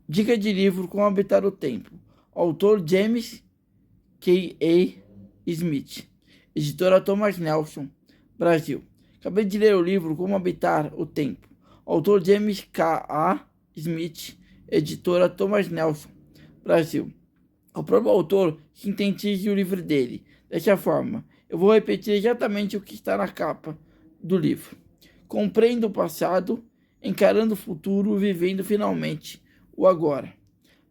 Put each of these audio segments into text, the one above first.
Dica de livro Como Habitar o Tempo. Autor James K. A. Smith. Editora Thomas Nelson, Brasil. Acabei de ler o livro Como Habitar o Tempo. Autor James K. A. Smith. Editora Thomas Nelson, Brasil. O próprio autor sintetiza o livro dele. Dessa forma, eu vou repetir exatamente o que está na capa do livro. Compreenda o passado, encarando o futuro, vivendo finalmente o agora.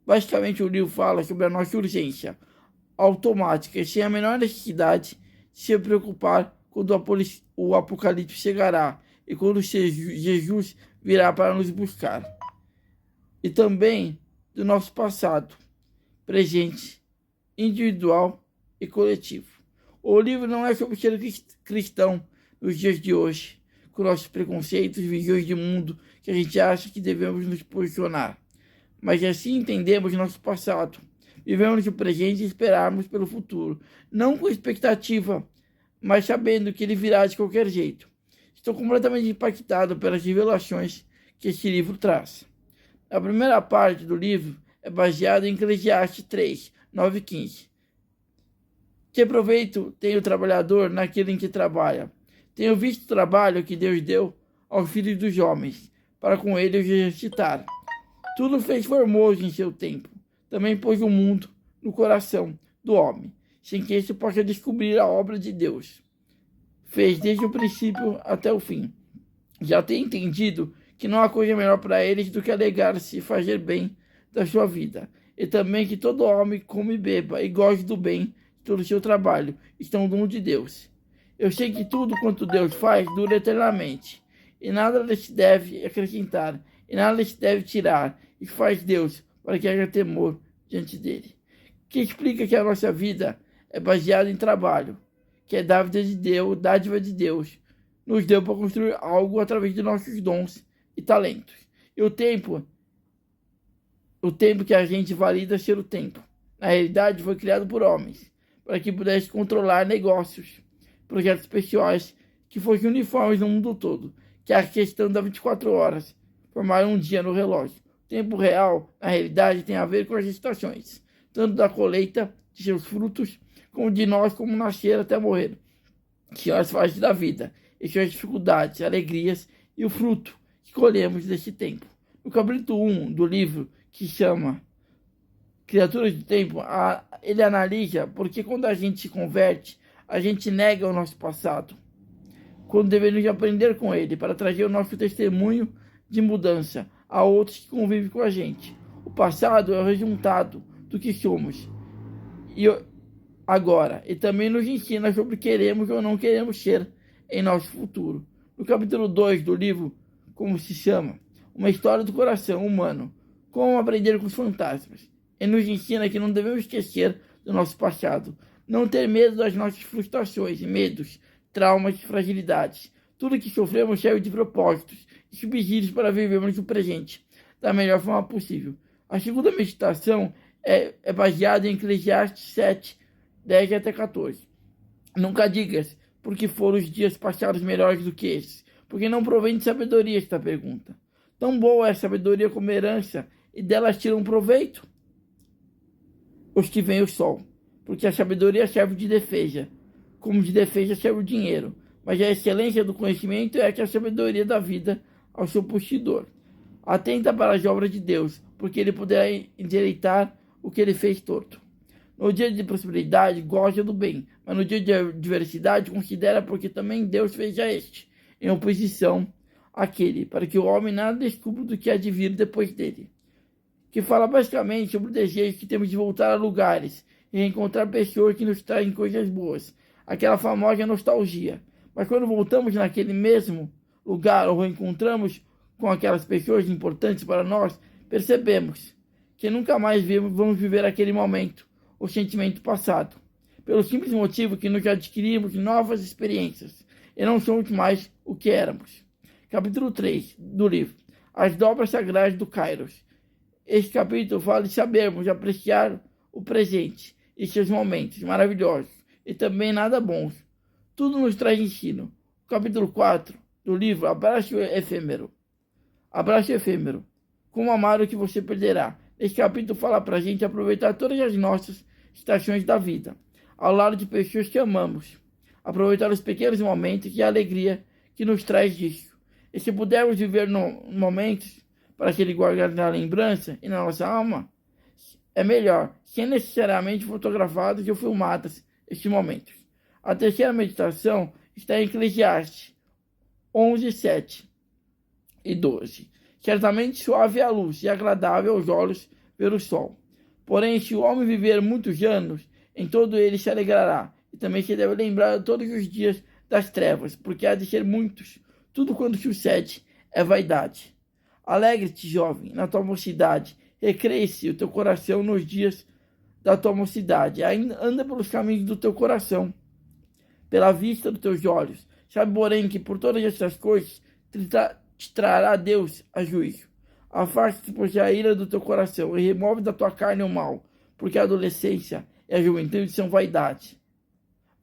Basicamente, o livro fala sobre a nossa urgência automática e sem a menor necessidade de se preocupar quando o apocalipse chegará e quando Jesus virá para nos buscar. E também do nosso passado, presente, individual e coletivo. O livro não é sobre ser cristão nos dias de hoje, com nossos preconceitos, visões de mundo que a gente acha que devemos nos posicionar. Mas assim entendemos nosso passado, vivemos o presente e esperarmos pelo futuro, não com expectativa, mas sabendo que ele virá de qualquer jeito. Estou completamente impactado pelas revelações que este livro traz. A primeira parte do livro é baseada em Eclesiastes 3, 9 e 15. Que proveito tem o trabalhador naquilo em que trabalha? Tenho visto o trabalho que Deus deu aos filhos dos homens, para com ele os exercitar. Tudo fez formoso em seu tempo. Também pôs o mundo no coração do homem, sem que este possa descobrir a obra de Deus. Fez desde o princípio até o fim. Já tem entendido que não há coisa melhor para eles do que alegrar-se e fazer bem da sua vida. E também que todo homem come e beba e goste do bem de todo o seu trabalho. Isto é um dom de Deus. Eu sei que tudo quanto Deus faz dura eternamente. E nada lhe se deve acrescentar. E nada lhe se deve tirar. E faz Deus para que haja temor diante dele. Que explica que a nossa vida é baseada em trabalho. Que é dádiva de Deus. Nos deu para construir algo através de nossos dons e talentos. E o tempo que a gente valida ser o tempo. Na realidade, foi criado por homens, para que pudesse controlar negócios, projetos pessoais que fossem uniformes no mundo todo, que é a questão das 24 horas, formar um dia no relógio. O tempo real, na realidade, tem a ver com as estações, tanto da colheita de seus frutos, como de nós como nascer até morrer, que são as fases da vida, e suas dificuldades, alegrias e o fruto que colhemos desse tempo. No capítulo 1 do livro, que chama Criaturas do Tempo, ele analisa porque quando a gente se converte, a gente nega o nosso passado, quando devemos aprender com ele, para trazer o nosso testemunho de mudança a outros que convivem com a gente. O passado é o resultado do que somos e agora, e também nos ensina sobre queremos ou não queremos ser em nosso futuro. No capítulo 2 do livro, como se chama, Uma História do Coração Humano, Como Aprender com os Fantasmas. Ele nos ensina que não devemos esquecer do nosso passado, não ter medo das nossas frustrações, medos, traumas e fragilidades. Tudo que sofremos serve de propósitos e subsídios para vivermos o presente da melhor forma possível. A segunda meditação é baseada em Eclesiastes 7, 10 até 14. Nunca digas, porque foram os dias passados melhores do que esses, porque não provém de sabedoria esta pergunta. Tão boa é a sabedoria como herança, e delas tiram proveito os que veem o sol, porque a sabedoria serve de defesa, como de defesa serve o dinheiro, mas a excelência do conhecimento é que a sabedoria dá vida ao seu possuidor. Atenta para as obras de Deus, porque ele poderá endireitar o que ele fez torto. No dia de prosperidade, goza do bem, mas no dia de adversidade, considera porque também Deus fez a este, em oposição àquele, para que o homem nada descubra do que há de vir depois dele. Que fala basicamente sobre o desejo que temos de voltar a lugares e encontrar pessoas que nos trazem coisas boas, aquela famosa nostalgia. Mas quando voltamos naquele mesmo lugar ou encontramos com aquelas pessoas importantes para nós, percebemos que nunca mais vamos viver aquele momento, o sentimento passado, pelo simples motivo que nos adquirimos novas experiências e não somos mais o que éramos. Capítulo 3 do livro, As Dobras Sagradas do Kairos. Este capítulo fala de sabermos apreciar o presente e seus momentos maravilhosos e também nada bons. Tudo nos traz ensino. Capítulo 4 do livro, Abraço Efêmero. Abraço efêmero. Como amar o que você perderá. Esse capítulo fala para a gente aproveitar todas as nossas estações da vida, ao lado de pessoas que amamos. Aproveitar os pequenos momentos e a alegria que nos traz disso. E se pudermos viver momentos para que ele guarde na lembrança e na nossa alma, é melhor, sem necessariamente fotografados ou filmados estes momentos. A terceira meditação está em Eclesiastes 11, 7 e 12. Certamente suave é a luz e agradável aos olhos ver o sol. Porém, se o homem viver muitos anos, em todo ele se alegrará. E também se deve lembrar todos os dias das trevas, porque há de ser muitos. Tudo quanto sucede é vaidade. Alegre-te, jovem, na tua mocidade. Recreie-se o teu coração nos dias da tua mocidade. Ainda anda pelos caminhos do teu coração, pela vista dos teus olhos. Sabe, porém, que por todas essas coisas te trará Deus a juízo. Afaste-te, pois, a ira do teu coração e remove da tua carne o mal, porque a adolescência e a juventude são vaidade.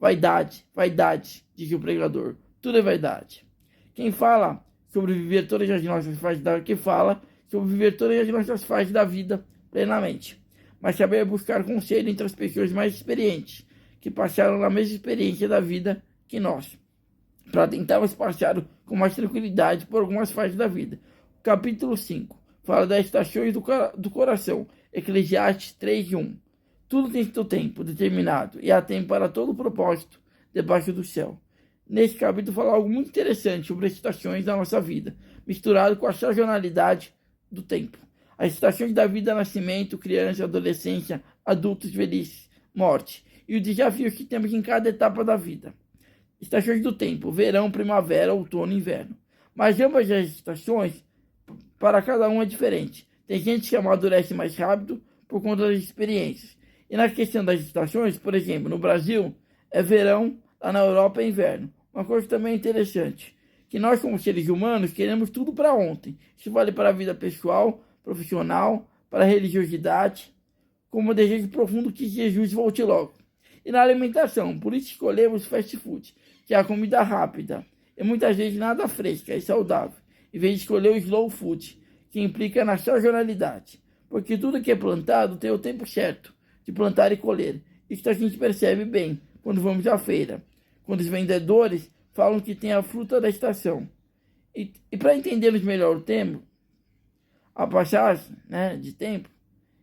Vaidade, vaidade, diz o pregador. Tudo é vaidade. Quem fala sobre viver todas as nossas fases da vida, que fala sobre viver todas as nossas fases da vida plenamente. Mas saber buscar conselho entre as pessoas mais experientes, que passaram na mesma experiência da vida que nós, para tentarmos passar com mais tranquilidade por algumas fases da vida. Capítulo 5 fala das estações do coração. Eclesiastes 3:1. Tudo tem seu tempo determinado, e há tempo para todo propósito debaixo do céu. Nesse capítulo fala algo muito interessante sobre as estações da nossa vida, misturado com a sazonalidade do tempo. As estações da vida: nascimento, criança, adolescência, adultos, velhice, morte, e os desafios que temos em cada etapa da vida. Estações do tempo: verão, primavera, outono e inverno. Mas ambas as estações, para cada um, é diferente. Tem gente que amadurece mais rápido por conta das experiências. E na questão das estações, por exemplo, no Brasil é verão, lá na Europa é inverno. Uma coisa também interessante, que nós como seres humanos queremos tudo para ontem. Isso vale para a vida pessoal, profissional, para a religiosidade, como um desejo profundo que Jesus volte logo. E na alimentação, por isso escolhemos fast food, que é a comida rápida, e muitas vezes nada fresca e saudável, em vez de escolher o slow food, que implica na sazonalidade, porque tudo que é plantado tem o tempo certo de plantar e colher. Isso a gente percebe bem quando vamos à feira, quando os vendedores falam que tem a fruta da estação. E para entendermos melhor o tempo, a passagem, de tempo,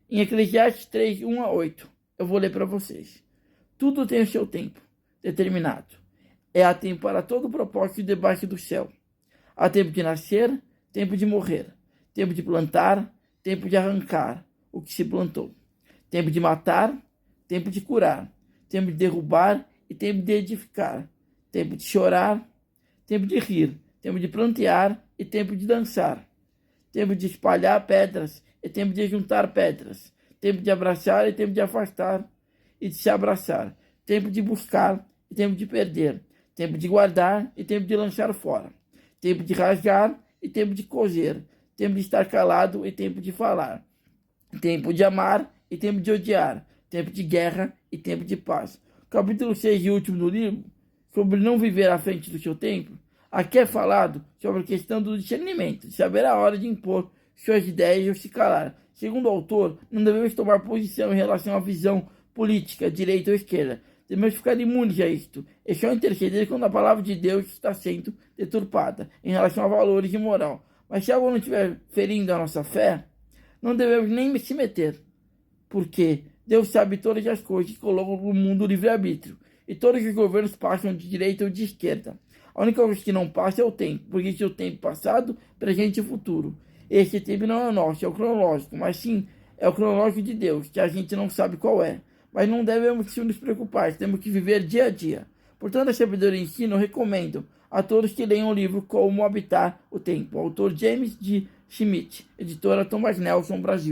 em Eclesiastes 3, 1-8, eu vou ler para vocês. Tudo tem o seu tempo determinado. Há tempo para todo propósito debaixo do céu. Há tempo de nascer, tempo de morrer, tempo de plantar, tempo de arrancar o que se plantou, tempo de matar, tempo de curar, tempo de derrubar e tempo de edificar, tempo de chorar, tempo de rir, tempo de plantear e tempo de dançar, tempo de espalhar pedras e tempo de juntar pedras, tempo de abraçar e tempo de afastar e de se abraçar, tempo de buscar e tempo de perder, tempo de guardar e tempo de lançar fora, tempo de rasgar e tempo de coser, tempo de estar calado e tempo de falar, tempo de amar e tempo de odiar, tempo de guerra e tempo de paz. Capítulo 6 e último do livro, sobre não viver à frente do seu tempo, aqui é falado sobre a questão do discernimento, de saber a hora de impor suas ideias ou se calar. Segundo o autor, não devemos tomar posição em relação à visão política, direita ou esquerda. Devemos ficar imunes a isto, e só interceder quando a palavra de Deus está sendo deturpada em relação a valores e moral. Mas se algo não estiver ferindo a nossa fé, não devemos nem se meter, porque Deus sabe todas as coisas que colocam no mundo o livre-arbítrio, e todos os governos passam de direita ou de esquerda. A única coisa que não passa é o tempo, porque existe o tempo passado, presente e futuro. Esse tempo não é o nosso, é o cronológico, mas sim é o cronológico de Deus, que a gente não sabe qual é. Mas não devemos nos preocupar, temos que viver dia a dia. Portanto, a sabedoria ensina, eu recomendo a todos que leiam o livro Como Habitar o Tempo, autor James D. Schmidt, editora Thomas Nelson, Brasil.